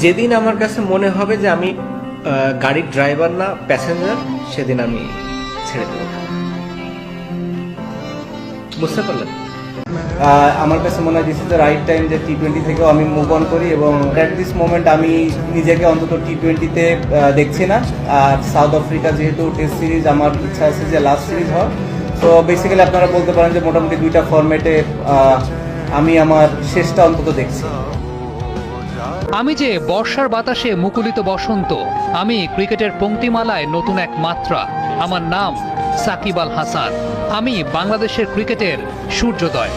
যেদিন আমার কাছে মনে হবে যে আমি গাড়ির ড্রাইভার না প্যাসেঞ্জার, সেদিন আমি ছেড়ে দেবো। বুঝতে পারলেন? আমার কাছে মনে হয় this is the right time যে টি-20 থেকেও আমি মুভ অন করি, এবং অ্যাট দিস মোমেন্ট আমি নিজেকে অন্তত টি-20তে দেখছি না। আর সাউথ আফ্রিকা যেহেতু টেস্ট সিরিজ, আমার ইচ্ছা আছে যে লাস্ট সিরিজ হয়। তো বেসিক্যালি আপনারা বলতে পারেন যে মোটামুটি 2টা ফরম্যাটে আমি আমার শেষটা অন্তত দেখছি। আমি যে বর্ষার বাতাসে মুকুলিত বসন্ত, আমি ক্রিকেটের পংক্তিমালায় নতুন এক মাত্রা। আমার নাম সাকিব আল হাসান। আমি বাংলাদেশের ক্রিকেটের সূর্যোদয়।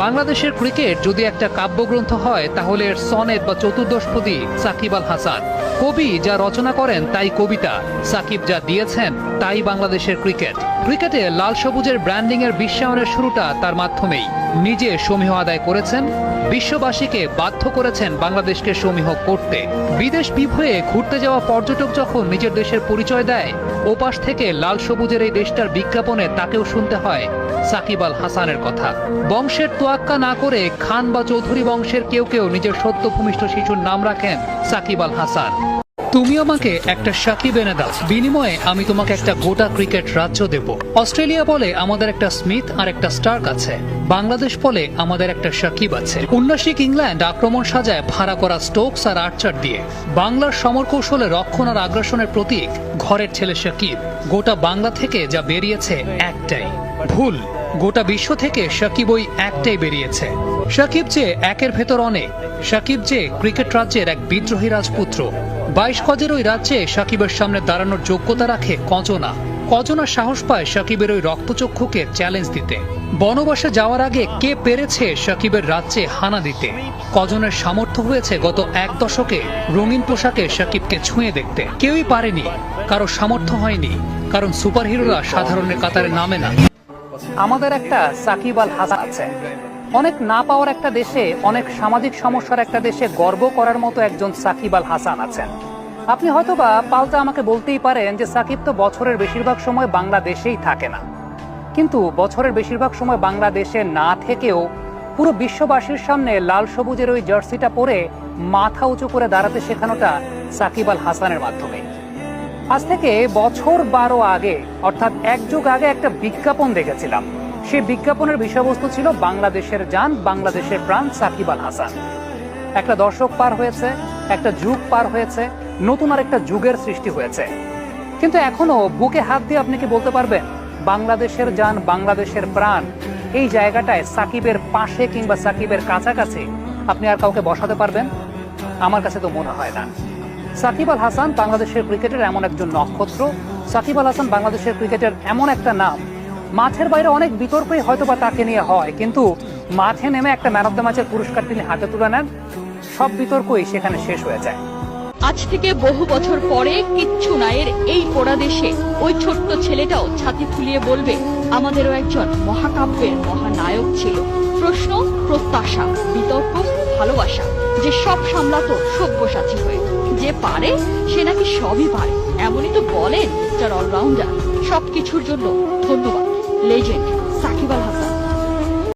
বাংলাদেশের ক্রিকেট যদি একটা কাব্যগ্রন্থ হয়, তাহলে এর সনেট বা চতুর্দশপদী সাকিব আল হাসান। কবি যা রচনা করেন তাই কবিতা, সাকিব যা দিয়েছেন তাই বাংলাদেশের ক্রিকেট। ক্রিকেটে লাল সবুজের ব্র্যান্ডিং এর বিশ্বায়নের শুরুটা তার মাধ্যমেই। নিজে সমীহ আদায় করেছেন, বিশ্ববাসীকে বাধ্য করেছেন বাংলাদেশকে সমীহ করতে। বিদেশ বিভয়ে ঘুরতে যাওয়া পর্যটক যখন নিজের দেশের পরিচয় দেয়, ওপাশ থেকে লাল সবুজের এই দেশটার বিজ্ঞাপনে তাকেও শুনতে হয় সাকিব আল হাসানের কথা। বংশের তোয়াক্কা না করে খান বা চৌধুরী বংশের কেউ কেউ নিজের সদ্য ভূমিষ্ঠ শিশুর নাম রাখেন সাকিব আল হাসান। তুমি আমাকে একটা সাকিব এনে দাও, বিনিময়ে আমি তোমাকে একটা গোটা ক্রিকেট রাজ্য দেব। অস্ট্রেলিয়া বলে আমাদের একটা স্মিথ আর একটা স্টার্ক আছে, বাংলাদেশ বলে আমাদের একটা সাকিব আছে। উন্নাসিক ইংল্যান্ড আক্রমণ সাজায় ভাড়া করা স্টোকস আর আর্চার দিয়ে। বাংলার সমর কৌশলে রক্ষণ আর আগ্রাসনের প্রতীক ঘরের ছেলে সাকিব। গোটা বাংলা থেকে যা বেরিয়েছে একটাই ভুল, গোটা বিশ্ব থেকে সাকিব ওই একটাই বেরিয়েছে। সাকিব যে একের ভেতর অনেক, সাকিব যে ক্রিকেট রাজ্যের এক বিদ্রোহী রাজপুত্র। 22 গজের ওই রাজ্যে সাকিবের সামনে দাঁড়ানোর যোগ্যতা রাখে কজনা। কজনা সাহস পায় সাকিবের ওই রক্তচক্ষুকে চ্যালেঞ্জ দিতে। বনবাসে যাওয়ার আগে কে পেরেছে সাকিবের রাজ্যে হানা দিতে? কজনের সামর্থ্য হয়েছে গত 1 দশকে রঙিন পোশাকে সাকিবকে ছুঁয়ে দেখতে? কেউই পারেনি, কারো সামর্থ্য হয়নি, কারণ সুপারহিরোরা সাধারণের কাতারে নামে না। আমাদের একটা সাকিব আল হাসান আছে। অনেক না পাওয়ার একটা দেশে, অনেক সামাজিক সমস্যার একটা দেশে গর্ব করার মতো একজন সাকিব আল হাসান আছেন। আপনি হয়তোবা পাল্টা আমাকে বলতেই পারেন যে সাকিব তো বছরের বেশিরভাগ সময় বাংলাদেশেই থাকে না। কিন্তু বছরের বেশিরভাগ সময় বাংলাদেশে না থেকেও পুরো বিশ্ববাসীর সামনে লাল সবুজের ওই জার্সিটা পরে মাথা উঁচু করে দাঁড়াতে শেখানোটা সাকিব আল হাসানের মাধ্যমে। আজ থেকে বছর 12 আগে, অর্থাৎ 1 যুগ আগে একটা বিজ্ঞাপন দেখেছিলাম। সেই বিজ্ঞাপনের বিষয়বস্তু ছিল বাংলাদেশের জান, বাংলাদেশের প্রাণ সাকিব আল হাসান। একটা দশক পার হয়েছে, একটা যুগ পার হয়েছে, নতুন আর একটা যুগের সৃষ্টি হয়েছে। কিন্তু এখনো বুকে হাত দিয়ে আপনি কি বলতে পারবেন বাংলাদেশের জান, বাংলাদেশের প্রাণ এই জায়গাটায় সাকিবের পাশে কিংবা সাকিবের কাছাকাছি আপনি আর কাউকে বসাতে পারবেন? আমার কাছে তো মনে হয় না। সাকিব আল হাসান বাংলাদেশের ক্রিকেটের এমন একজন নক্ষত্র। সাকিব আল হাসান বাংলাদেশের ক্রিকেটের এমন একটা নাম, মাঠের বাইরে অনেক বিতর্কই হয়তোবা তাকে নিয়ে হয়, কিন্তু মাঠে নেমে একটা ম্যান অফ দ্য ম্যাচের পুরস্কার তিনি হাতে তুলে নেন, সব বিতর্কই সেখানে শেষ হয়ে যায়। আজ থেকে বহু বছর পরে কিচ্ছু নায়ের এই পোড়া দেশে ওই ছোট্ট ছেলেটাও ছাতি ফুলিয়ে বলবে আমাদেরও একজন মহাকাব্যের মহানায়ক ছিল। প্রশ্ন, প্রত্যাশা, বিতর্ক, ভালোবাসা, যে সব সামলাতো সব্যসাচী হয়ে। যে পারে সে নাকি সবই পারে, এমনই তো বলেন যার অলরাউন্ডার। সবকিছুর জন্য ধন্যবাদ লেজেন্ড।